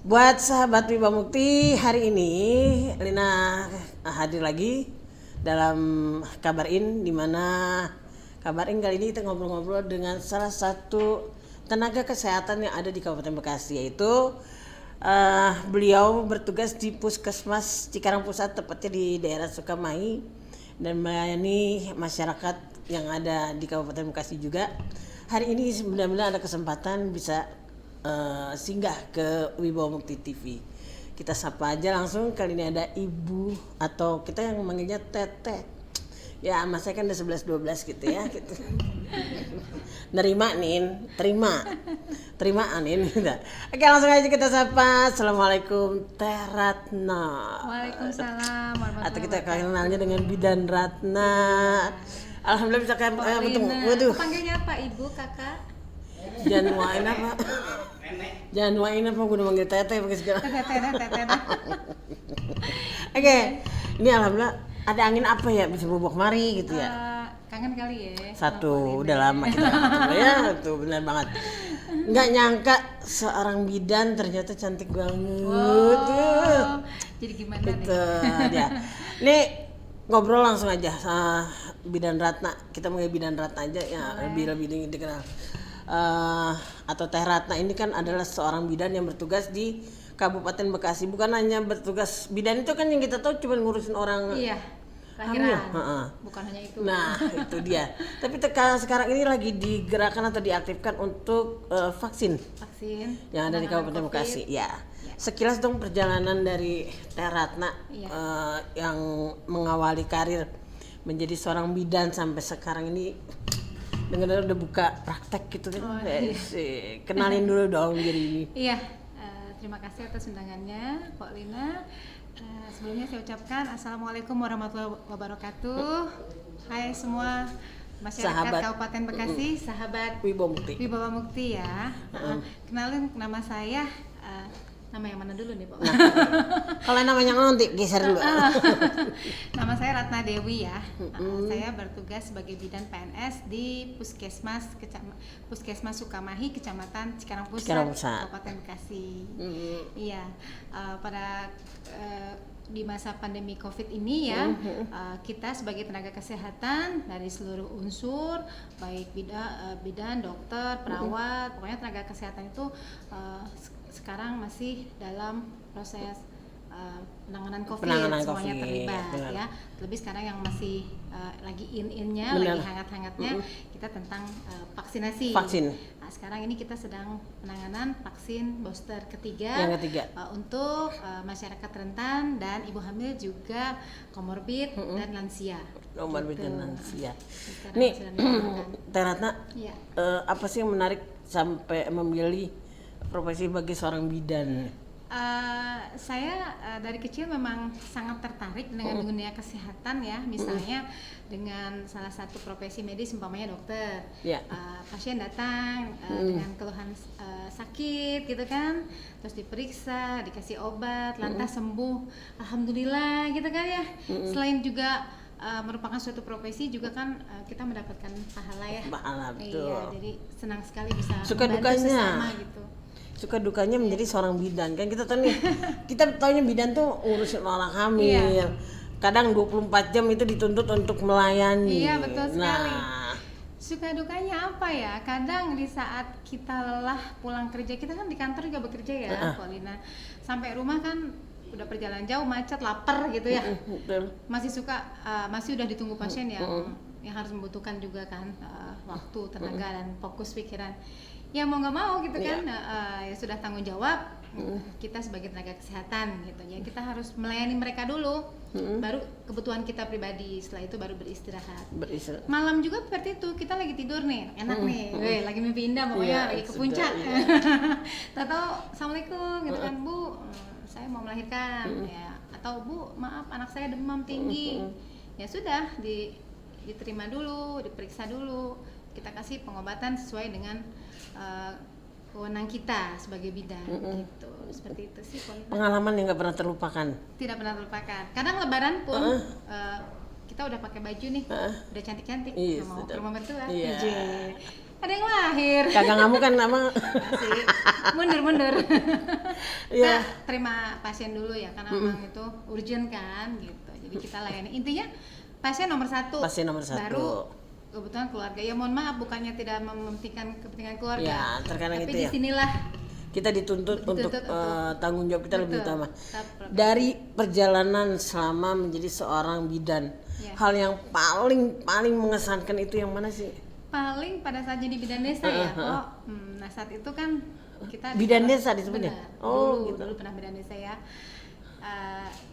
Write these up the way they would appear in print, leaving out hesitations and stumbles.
Buat sahabat Wiba Mukti, hari ini Lina hadir lagi dalam Kabarin, di mana Kabarin kali ini kita ngobrol-ngobrol dengan salah satu tenaga kesehatan yang ada di Kabupaten Bekasi, yaitu beliau bertugas di Puskesmas Cikarang Pusat, tepatnya di daerah Sukamahi, dan melayani masyarakat yang ada di Kabupaten Bekasi juga. Hari ini benar-benar ada kesempatan bisa singgah ke Wibawa Mukti TV. Kita sapa aja langsung. Kali ini ada ibu, atau kita yang memanggilnya Teteh. Ya, mas saya kan udah 11-12 gitu ya gitu. Nerima Nin, terima Anin. Oke, langsung aja kita sapa. Assalamualaikum Teh Ratna. Waalaikumsalam warahmatullahi Atau kita kenalnya dengan Bidan Ratna. Alhamdulillah bisa kayak waduh. Panggilnya apa, ibu, kakak? Jangan nuain apa? Jangan nuain apa, gue udah manggil Teteh pakai segala. Teteh. Oke, ini alhamdulillah ada angin apa ya bisa bobok mari gitu ya. Kangen kali ya. Satu, udah lama kita nggak ketemu ya, tuh benar banget. Nggak nyangka seorang bidan ternyata cantik banget. Wow. Jadi gimana Gitu, nih? ya. Nih ngobrol langsung aja sama Bidan Ratna. Kita manggil Bidan Ratna aja ya, lebih dikenal. Atau Teh Ratna ini kan adalah seorang bidan yang bertugas di Kabupaten Bekasi. Bukan hanya bertugas bidan itu kan yang kita tahu cuma ngurusin orang Lahiran. hamil. Bukan hanya itu. Nah itu dia. Tapi sekarang ini lagi digerakkan atau diaktifkan untuk vaksin yang ada di Kabupaten Bekasi. Ya. Sekilas dong perjalanan dari Teh Ratna yang mengawali karir menjadi seorang bidan sampai sekarang ini. Dengar udah buka praktek gitu kan. Kenalin dulu dong jadi ini. Iya, terima kasih atas undangannya, Pak Lina. Sebelumnya saya ucapkan Assalamualaikum warahmatullahi wabarakatuh. Hai semua masyarakat Sahabat Kabupaten Bekasi, sahabat Wibawa Mukti ya. Kenalin nama saya. Nama yang mana dulu nih, Pak? Kalau namanya nanti geser dulu. Nama saya Ratna Dewi ya. Saya bertugas sebagai bidan PNS di Puskesmas Sukamahi, Kecamatan Cikarang Pusat, Kabupaten Bekasi. Iya. Pada di masa pandemi COVID ini ya, kita sebagai tenaga kesehatan dari seluruh unsur, baik bidan, dokter, perawat, pokoknya tenaga kesehatan itu sekarang masih dalam proses penanganan COVID, semuanya terlibat ya. Lebih sekarang yang masih lagi in-innya, lagi hangat-hangatnya kita tentang vaksinasi. Nah, sekarang ini kita sedang penanganan vaksin booster ketiga. Untuk masyarakat rentan dan ibu hamil juga komorbid dan lansia. Komorbid dan lansia. Nih, Teh Ratna, apa sih yang menarik sampai memilih profesi bagi seorang bidan? Saya dari kecil memang sangat tertarik dengan dunia kesehatan ya, misalnya dengan salah satu profesi medis umpamanya dokter. Pasien datang dengan keluhan sakit gitu kan, terus diperiksa, dikasih obat, lantas sembuh, alhamdulillah gitu kan ya. Selain juga merupakan suatu profesi juga kan kita mendapatkan pahala ya. Betul. Iya, jadi senang sekali bisa suka membantu sesama gitu. Suka dukanya menjadi seorang bidan kan kita tahu nih. Kita taunya bidan tuh ngurusin orang hamil. Kadang 24 jam itu dituntut untuk melayani. Iya, betul sekali. Suka dukanya apa ya? Kadang di saat kita lelah pulang kerja, kita kan di kantor juga bekerja ya, Paulina. Sampai rumah kan udah perjalanan jauh, macet, lapar gitu ya. Masih udah ditunggu pasien yang harus membutuhkan juga kan waktu, tenaga dan fokus pikiran. Ya mau nggak mau gitu kan, ya sudah tanggung jawab kita sebagai tenaga kesehatan gitu ya, kita harus melayani mereka dulu, baru kebutuhan kita pribadi, setelah itu baru beristirahat. Malam juga seperti itu, kita lagi tidur nih, enak nih, lagi mimpi indah pokoknya, lagi ke puncak. Tahu assalamualaikum gitu kan, Bu, saya mau melahirkan ya, atau Bu maaf anak saya demam tinggi, ya sudah diterima dulu, diperiksa dulu, kita kasih pengobatan sesuai dengan wewenang kita sebagai bidan gitu. Seperti itu sih pengalaman yang nggak pernah terlupakan. Tidak pernah terlupakan. Kadang lebaran pun kita udah pakai baju nih, udah cantik-cantik, mau ke rumah mertua, ada yang lahir lahir. Kagak ngamuk kan emang. Masih mundur. Iya. Kita terima pasien dulu ya, karena memang itu urgent kan gitu. Jadi kita layani. Intinya pasien nomor satu. Pasien nomor satu. Baru kebutuhan keluarga. Ya mohon maaf, bukannya tidak mementingkan kepentingan keluarga. Ya, terkadang tapi itu ya. disinilah Kita dituntut untuk tanggung jawab kita lebih betul. utama. Dari perjalanan selama menjadi seorang bidan, Ya. hal yang paling mengesankan itu yang mana sih? Paling pada saat jadi bidan desa ya kok. Nah saat itu kan kita Bidan desa disebutnya? Benar. Oh, gitu. Dulu pernah bidan desa ya.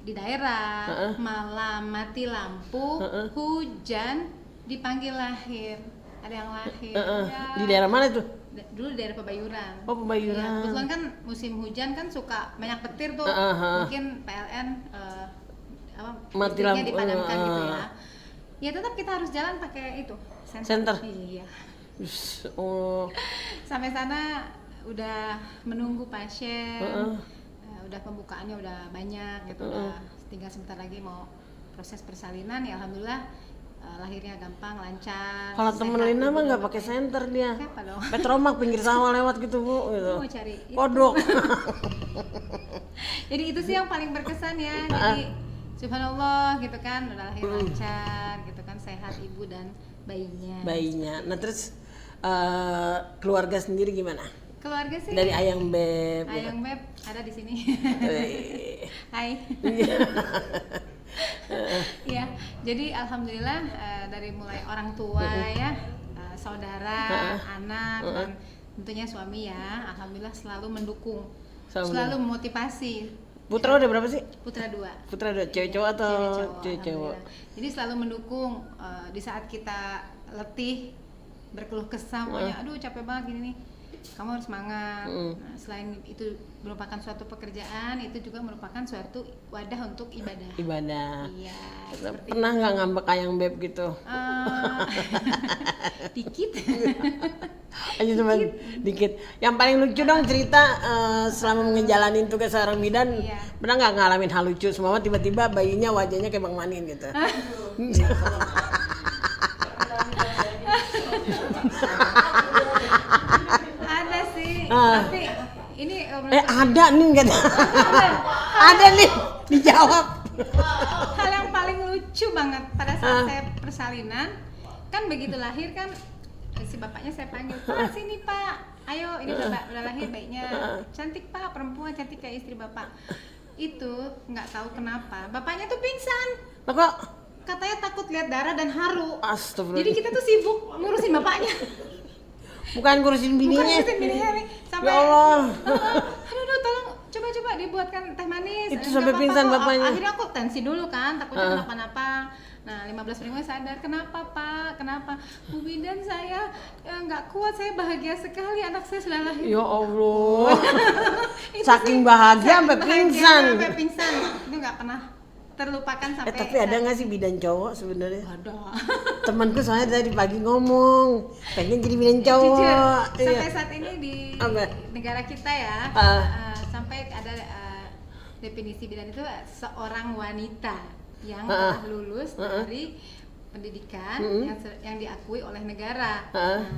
Di daerah malam mati lampu, hujan, dipanggil lahir. Ada yang lahir. Ya. Di daerah mana tuh? Dulu di daerah Pebayuran. Oh, Pebayuran. Ya, kebetulan kan musim hujan kan suka banyak petir tuh. Mungkin PLN Mati listriknya lampu. dipadamkan gitu ya. Ya tetap kita harus jalan pakai itu. Senter. Iya. Oh. Sampai sana udah menunggu pasien. Udah pembukaannya udah banyak gitu. Udah tinggal sebentar lagi mau proses persalinan ya alhamdulillah. Lahirnya gampang, lancar. Kalau temen Lina mah nggak pakai senter dia. Siapa dong? Petromak pinggir sawah lewat gitu Bu. Gitu. Mau cari itu. Kodok. Jadi itu sih yang paling berkesan ya. Jadi subhanallah gitu kan udah lahir lancar gitu kan, sehat ibu dan bayinya. Nah terus keluarga sendiri gimana? Keluarga sih. Dari Ayang Beb. Ayang Beb ada di sini. Hai. Ya, jadi alhamdulillah dari mulai orang tua ya, saudara, anak, dan tentunya suami ya, alhamdulillah selalu mendukung, selalu memotivasi. Putra udah berapa sih? Putra 2. Putra 2, cewek cowok atau cewek cowok? Jadi selalu mendukung di saat kita letih, berkeluh kesah, pokoknya aduh capek banget gini nih. Kamu harus semangat. Nah, selain itu merupakan suatu pekerjaan, itu juga merupakan suatu wadah untuk ibadah. Iya. Pernah nggak ngambek Ayang Beb gitu? Dikit. Ayo teman, dikit. Yang paling lucu dong cerita selama ngejalanin tugas seorang bidan. Iya. Pernah nggak ngalamin hal lucu? Semua tiba-tiba bayinya wajahnya kayak Bang Manin gitu. Ada sih, tapi ini ada nih nggak? Ada nih, dijawab. hal yang paling lucu banget pada saat saya persalinan, kan begitu lahir kan si bapaknya saya panggil, Pak sini Pak, ayo ini udah lahir bayinya, cantik Pak, perempuan cantik kayak istri Bapak. Itu nggak tahu kenapa bapaknya tuh pingsan. Lah kok? Katanya takut lihat darah dan haru. Astagfirullah. Jadi kita tuh sibuk ngurusin bapaknya. Bukan ngurusin bininya. Bukan ngurusin bininya nih. Sampai, ya Allah. Aduh, tolong coba dibuatkan teh manis. Itu sampai pingsan bapaknya. Akhirnya aku tensi dulu kan, takutnya kenapa-napa. Nah, 15 menit sadar, kenapa Pak? Kenapa? Bu Bidan saya nggak kuat, saya bahagia sekali anak saya sudah lahir. Ya Allah. Saking bahagia sampai pingsan. Sampai pingsan. Itu nggak pernah terlupakan sampai. Tapi ada nggak sih bidan cowok sebenarnya? Ada. Temanku soalnya tadi pagi ngomong pengen jadi bidan cowok. Jujur, Iya. sampai saat ini di negara kita ya, sampai ada definisi bidan itu seorang wanita yang telah lulus dari pendidikan yang diakui oleh negara. Nah,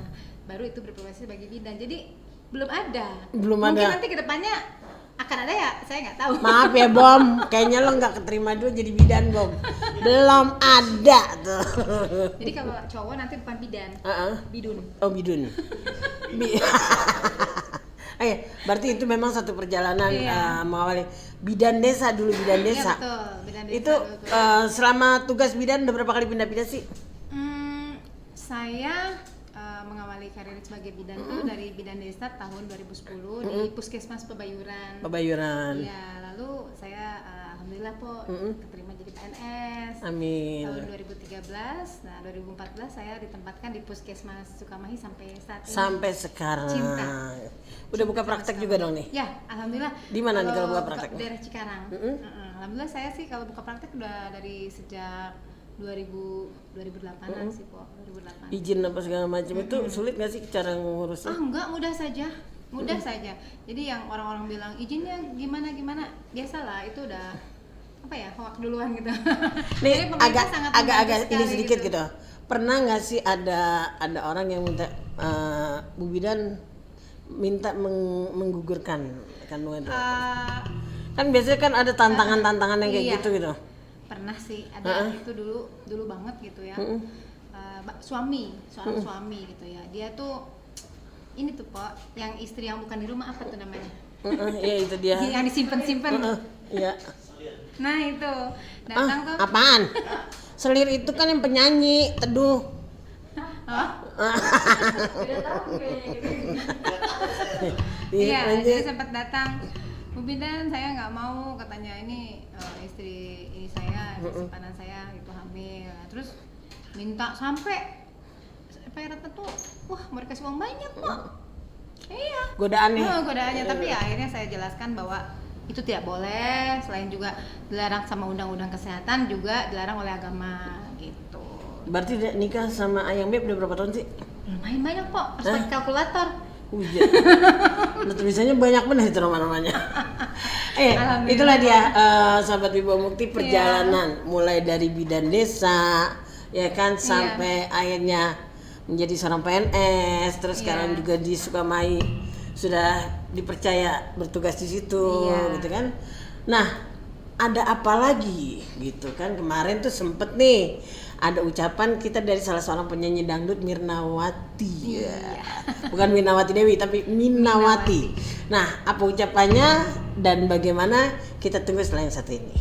baru itu berprofesi sebagai bidan. Jadi belum ada. Mungkin nanti kedepannya akan ada ya, saya nggak tahu. Maaf ya Bom, kayaknya lo nggak keterima dulu jadi bidan Bom. Belum ada tuh. Jadi kalau cowok nanti bukan bidan, bidun. Oh bidun. Berarti itu memang satu perjalanan mengawali bidan desa dulu, bidan desa. Iya betul, bidan desa. Itu selama tugas bidan udah berapa kali pindah-pindah sih? Saya mengawali karir sebagai bidan tuh dari bidan desa tahun 2010 di Puskesmas Pebayuran. Iya, lalu saya alhamdulillah keterima jadi PNS. Amin. Tahun 2013, nah 2014 saya ditempatkan di Puskesmas Sukamahi sampai saat ini. Sampai sekarang. Cinta. Udah buka praktek juga dong nih? Ya, alhamdulillah. Di mana nih kalau buka praktek? Daerah Cikarang. Alhamdulillah saya sih kalau buka praktek udah dari sejak 2008-an sih kok, 2008. Izin apa segala macam itu sulit nggak sih cara ngurusnya? Enggak, mudah saja. Jadi yang orang-orang bilang izinnya gimana, biasalah itu udah apa ya, hoak duluan gitu. Nih agak ini sedikit gitu. pernah nggak sih ada orang yang minta Bu Bidan minta menggugurkan kandungan? Kan biasanya kan ada tantangan-tantangan yang kayak iya. gitu. Pernah sih, ada itu dulu banget gitu ya. Seorang suami gitu ya. Dia tuh ini tuh Pak, yang istri yang bukan di rumah, apa tuh namanya? Iya itu dia. Yang disimpan-simpan. Iya. Nah itu datang tuh. Apaan? Selir itu kan yang penyanyi, teduh. Iya, jadi sempat datang. Bu Bidan, saya nggak mau, katanya ini istri ini saya, simpanan saya itu hamil. Terus minta sampai Ratna tuh, wah mau dikasih uang banyak kok. Iya. Godaannya. Tapi ya akhirnya saya jelaskan bahwa itu tidak boleh, selain juga dilarang sama undang-undang kesehatan, juga dilarang oleh agama gitu. Berarti nikah sama Ayang Beb udah berapa tahun sih? Lumayan banyak kok, harus pakai kalkulator. Nah, tulisannya banyak benar itu namanya. Itulah dia sahabat Wibawa Mukti perjalanan mulai dari bidan desa ya kan sampai akhirnya menjadi seorang PNS, terus sekarang juga di Sukamahi sudah dipercaya bertugas di situ gitu kan. Nah, ada apa lagi gitu kan, kemarin tuh sempet nih ada ucapan kita dari salah seorang penyanyi dangdut, Mirnawati. Bukan Mirnawati Dewi tapi Minawati. Nah, apa ucapannya dan bagaimana, kita tunggu setelah yang satu ini.